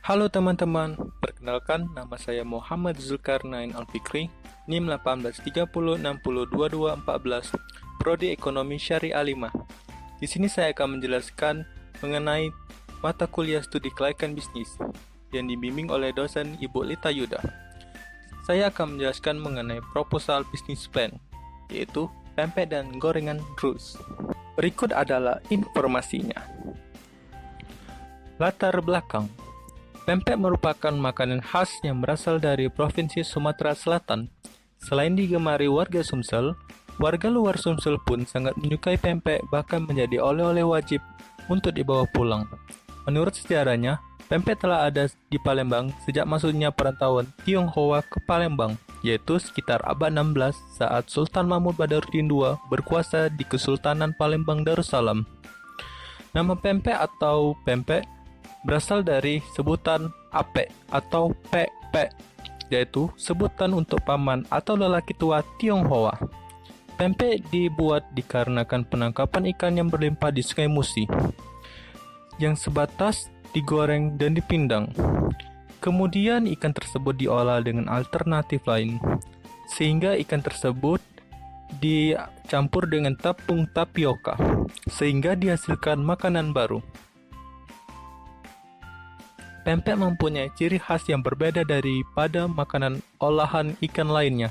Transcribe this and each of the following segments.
Halo teman-teman, perkenalkan nama saya Muhammad Zulkarnain Alfikri, NIM 1830602214, Prodi Ekonomi Syariah 5. Di sini saya akan menjelaskan mengenai mata kuliah studi kelaikan bisnis yang dibimbing oleh dosen Ibu Lita Yuda. Saya akan menjelaskan mengenai proposal business plan, yaitu pempek dan gorengan Rus. Berikut adalah informasinya. Latar belakang. Pempek merupakan makanan khas yang berasal dari Provinsi Sumatera Selatan. Selain digemari warga Sumsel, warga luar Sumsel pun sangat menyukai pempek, bahkan menjadi oleh-oleh wajib untuk dibawa pulang. Menurut sejarahnya, pempek telah ada di Palembang sejak masuknya perantauan Tionghoa ke Palembang, yaitu sekitar abad 16 saat Sultan Mahmud Badarudin II berkuasa di Kesultanan Palembang Darussalam. Nama pempek atau pempek berasal dari sebutan apek atau pek-pek, yaitu sebutan untuk paman atau lelaki tua Tionghoa. Pempek dibuat dikarenakan penangkapan ikan yang berlimpah di Sungai Musi, yang sebatas digoreng dan dipindang. Kemudian ikan tersebut diolah dengan alternatif lain, sehingga ikan tersebut dicampur dengan tepung tapioka, sehingga dihasilkan makanan baru. Pempek mempunyai ciri khas yang berbeda daripada makanan olahan ikan lainnya.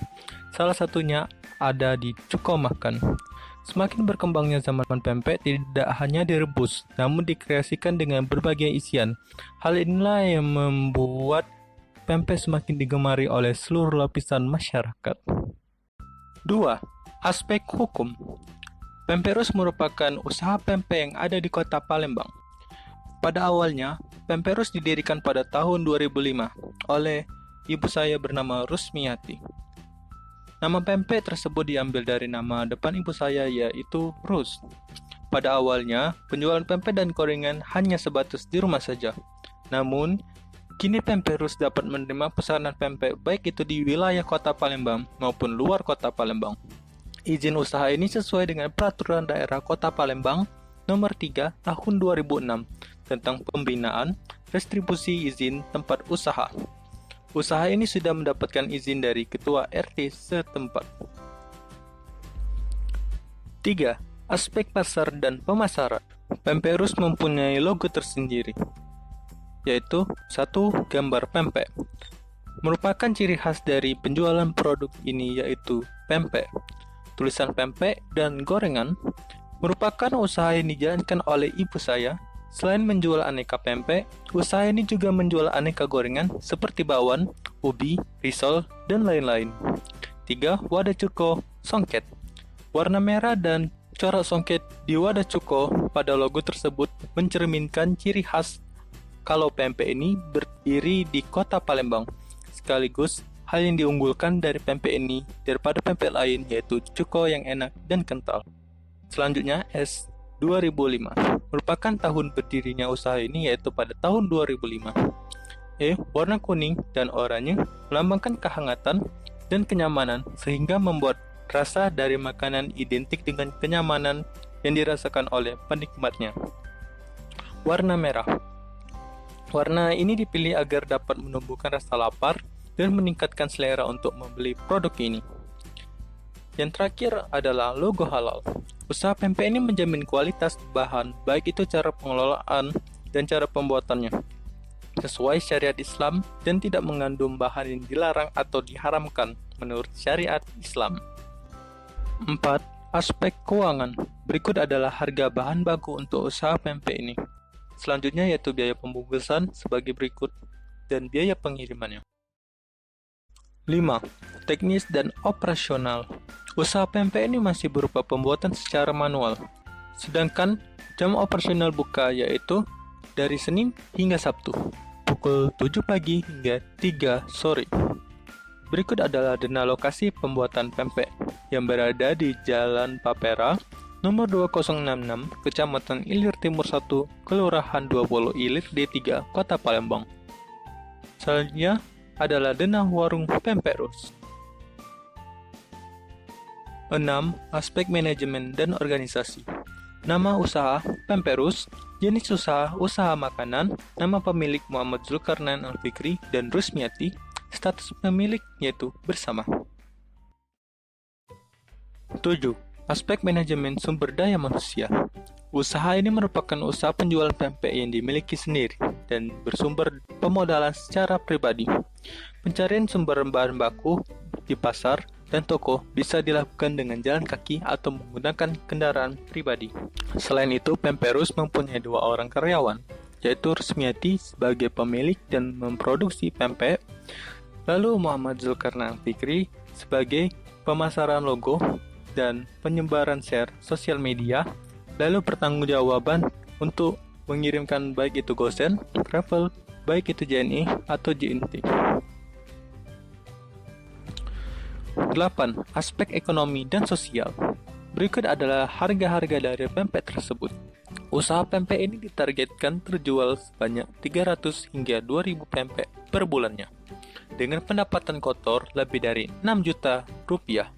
Salah satunya ada di cuko makan. Semakin berkembangnya zaman pempek tidak hanya direbus, namun dikreasikan dengan berbagai isian. Hal inilah yang membuat pempek semakin digemari oleh seluruh lapisan masyarakat. 2. Aspek hukum. Pemperus merupakan usaha pempek yang ada di kota Palembang. Pada awalnya, Pemperus didirikan pada tahun 2005 oleh ibu saya bernama Rusmiati. Nama pempek tersebut diambil dari nama depan ibu saya, yaitu Rus. Pada awalnya, penjualan pempek dan gorengan hanya sebatas di rumah saja. Namun, kini Pemperus dapat menerima pesanan pempek baik itu di wilayah kota Palembang maupun luar kota Palembang. Izin usaha ini sesuai dengan Peraturan Daerah Kota Palembang Nomor 3 Tahun 2006 tentang pembinaan restribusi izin tempat usaha. Usaha ini sudah mendapatkan izin dari Ketua RT setempat. 3. Aspek pasar dan pemasaran. Pemperus mempunyai logo tersendiri, yaitu 1. Gambar pempek. Merupakan ciri khas dari penjualan produk ini, yaitu pempek. Tulisan pempek dan gorengan merupakan usaha yang dijalankan oleh ibu saya. Selain menjual aneka pempek, usaha ini juga menjual aneka gorengan seperti bakwan, ubi, risol, dan lain-lain. 3. Wadah cuko songket. Warna merah dan corak songket di wadah cuko pada logo tersebut mencerminkan ciri khas kalau pempek ini berdiri di kota Palembang. Sekaligus, hal yang diunggulkan dari pempek ini daripada pempek lain yaitu cuko yang enak dan kental. Selanjutnya, S. 2005 merupakan tahun berdirinya usaha ini, yaitu pada tahun 2005. Warna kuning dan oranye melambangkan kehangatan dan kenyamanan, sehingga membuat rasa dari makanan identik dengan kenyamanan yang dirasakan oleh penikmatnya. Warna merah. Warna ini dipilih agar dapat menumbuhkan rasa lapar dan meningkatkan selera untuk membeli produk ini. Yang terakhir adalah logo halal. Usaha pempek ini menjamin kualitas bahan, baik itu cara pengelolaan dan cara pembuatannya, sesuai syariat Islam dan tidak mengandung bahan yang dilarang atau diharamkan menurut syariat Islam. 4. Aspek keuangan. Berikut adalah harga bahan baku untuk usaha pempek ini. Selanjutnya yaitu biaya pembungkusan sebagai berikut dan biaya pengirimannya. 5. Teknis dan operasional. Usaha pempek ini masih berupa pembuatan secara manual, sedangkan jam operasional buka yaitu dari Senin hingga Sabtu, pukul 7 pagi hingga 3 sore. Berikut adalah dana lokasi pembuatan pempek yang berada di Jalan Papera, nomor 2066, Kecamatan Ilir Timur 1, Kelurahan 20 Ilir D3, Kota Palembang. Selanjutnya adalah dana warung Pemperus. 6. Aspek manajemen dan organisasi. Nama usaha Pemperus jenis usaha makanan, nama pemilik Muhammad Zulkarnain Al-Fikri dan Rusmiati, status pemilik yaitu bersama. 7. Aspek manajemen sumber daya manusia. Usaha ini merupakan usaha penjualan pempek yang dimiliki sendiri dan bersumber pemodalan secara pribadi. Pencarian sumber bahan baku di pasar dan toko bisa dilakukan dengan jalan kaki atau menggunakan kendaraan pribadi. Selain itu, Pemperus mempunyai 2 orang karyawan, yaitu Rusmiati sebagai pemilik dan memproduksi pempek, lalu Muhammad Zulkarnain Fikri sebagai pemasaran logo dan penyebaran share sosial media, lalu pertanggungjawaban untuk mengirimkan baik itu GoSend, Travel, baik itu JNE atau JNT. 8. Aspek ekonomi dan sosial. Berikut adalah harga-harga dari pempek tersebut. Usaha pempek ini ditargetkan terjual sebanyak 300 hingga 2000 pempek per bulannya, dengan pendapatan kotor lebih dari 6 juta rupiah.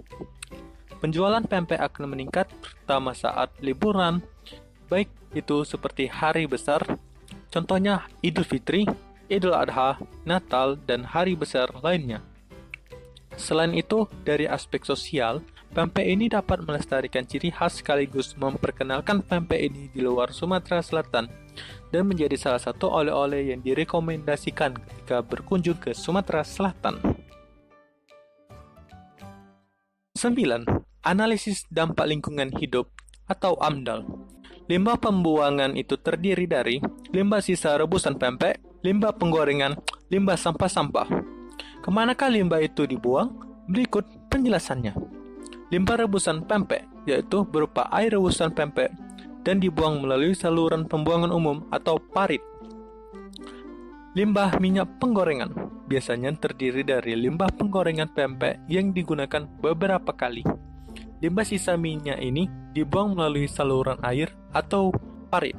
Penjualan pempek akan meningkat pertama saat liburan, baik itu seperti hari besar, contohnya Idul Fitri, Idul Adha, Natal, dan hari besar lainnya. Selain itu, dari aspek sosial, pempek ini dapat melestarikan ciri khas sekaligus memperkenalkan pempek ini di luar Sumatera Selatan dan menjadi salah satu oleh-oleh yang direkomendasikan ketika berkunjung ke Sumatera Selatan. 9. Analisis dampak lingkungan hidup atau AMDAL. Limbah pembuangan itu terdiri dari limbah sisa rebusan pempek, limbah penggorengan, limbah sampah-sampah. Kemanakah limbah itu dibuang? Berikut penjelasannya. Limbah rebusan pempek, yaitu berupa air rebusan pempek dan dibuang melalui saluran pembuangan umum atau parit. Limbah minyak penggorengan biasanya terdiri dari limbah penggorengan pempek yang digunakan beberapa kali. Limbah sisa minyak ini dibuang melalui saluran air atau parit.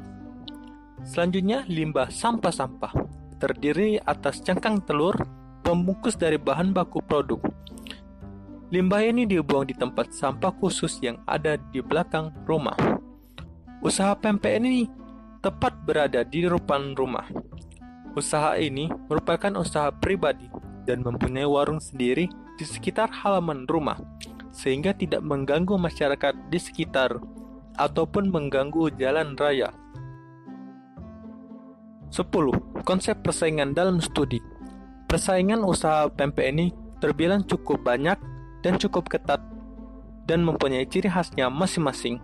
Selanjutnya, limbah sampah-sampah terdiri atas cangkang telur, pembungkus dari bahan baku produk. Limbah ini dibuang di tempat sampah khusus yang ada di belakang rumah. Usaha pempek ini tepat berada di depan rumah. Usaha ini merupakan usaha pribadi dan mempunyai warung sendiri di sekitar halaman rumah, sehingga tidak mengganggu masyarakat di sekitar ataupun mengganggu jalan raya. 10. Konsep persaingan dalam studi. Persaingan usaha pempek ini terbilang cukup banyak dan cukup ketat dan mempunyai ciri khasnya masing-masing.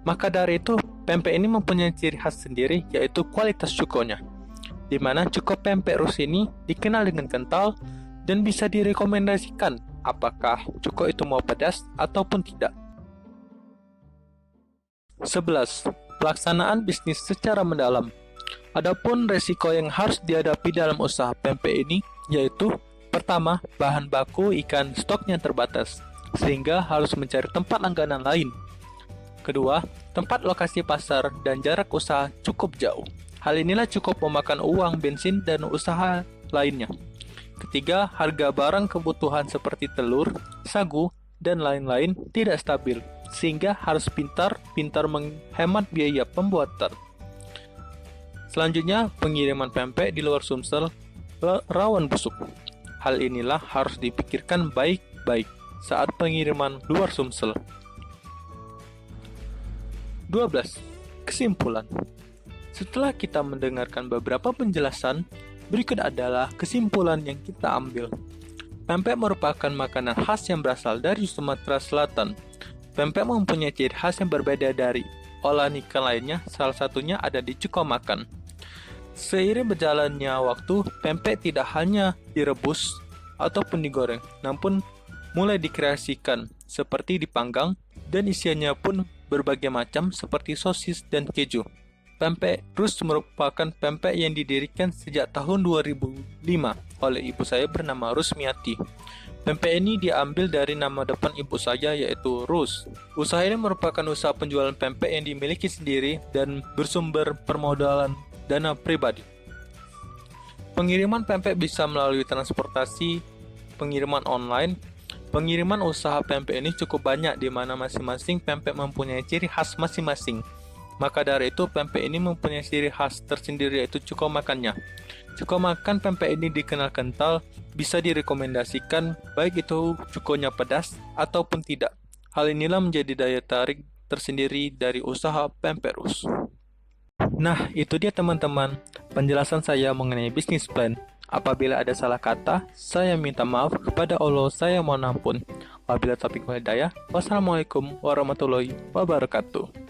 Maka dari itu, pempek ini mempunyai ciri khas sendiri, yaitu kualitas cukonya, di mana cuko pempek Rus ini dikenal dengan kental dan bisa direkomendasikan apakah cuko itu mau pedas ataupun tidak. 11. Pelaksanaan bisnis secara mendalam. Adapun resiko yang harus dihadapi dalam usaha pempek ini yaitu: pertama, bahan baku ikan stoknya terbatas, sehingga harus mencari tempat langganan lain. Kedua, tempat lokasi pasar dan jarak usaha cukup jauh. Hal inilah cukup memakan uang bensin dan usaha lainnya. Ketiga, harga barang kebutuhan seperti telur, sagu, dan lain-lain tidak stabil, sehingga harus pintar-pintar menghemat biaya pembuatan. Selanjutnya, pengiriman pempek di luar Sumsel rawan busuk. Hal inilah harus dipikirkan baik-baik saat pengiriman luar Sumsel. 12. Kesimpulan. Setelah kita mendengarkan beberapa penjelasan, berikut adalah kesimpulan yang kita ambil. Pempek merupakan makanan khas yang berasal dari Sumatera Selatan. Pempek mempunyai ciri khas yang berbeda dari olahan ikan lainnya, salah satunya ada di cuko makan. Seiring berjalannya waktu, pempek tidak hanya direbus ataupun digoreng, namun mulai dikreasikan seperti dipanggang dan isiannya pun berbagai macam seperti sosis dan keju. Pempek Rus merupakan pempek yang didirikan sejak tahun 2005 oleh ibu saya bernama Rusmiati. Pempek ini diambil dari nama depan ibu saya yaitu Rus. Usaha ini merupakan usaha penjualan pempek yang dimiliki sendiri dan bersumber permodalan dana pribadi. Pengiriman pempek bisa melalui transportasi, pengiriman online. Pengiriman usaha pempek ini cukup banyak di mana masing-masing pempek mempunyai ciri khas masing-masing. Maka dari itu, pempek ini mempunyai ciri khas tersendiri, yaitu cuko makannya. Cuko makan pempek ini dikenal kental, bisa direkomendasikan baik itu cukonya pedas ataupun tidak. Hal inilah menjadi daya tarik tersendiri dari usaha Pemperus. Nah, itu dia teman-teman, penjelasan saya mengenai bisnis plan. Apabila ada salah kata, saya minta maaf kepada Allah, saya mohon ampun. Wabillahi taufiq wal hidayah. Wassalamualaikum warahmatullahi wabarakatuh.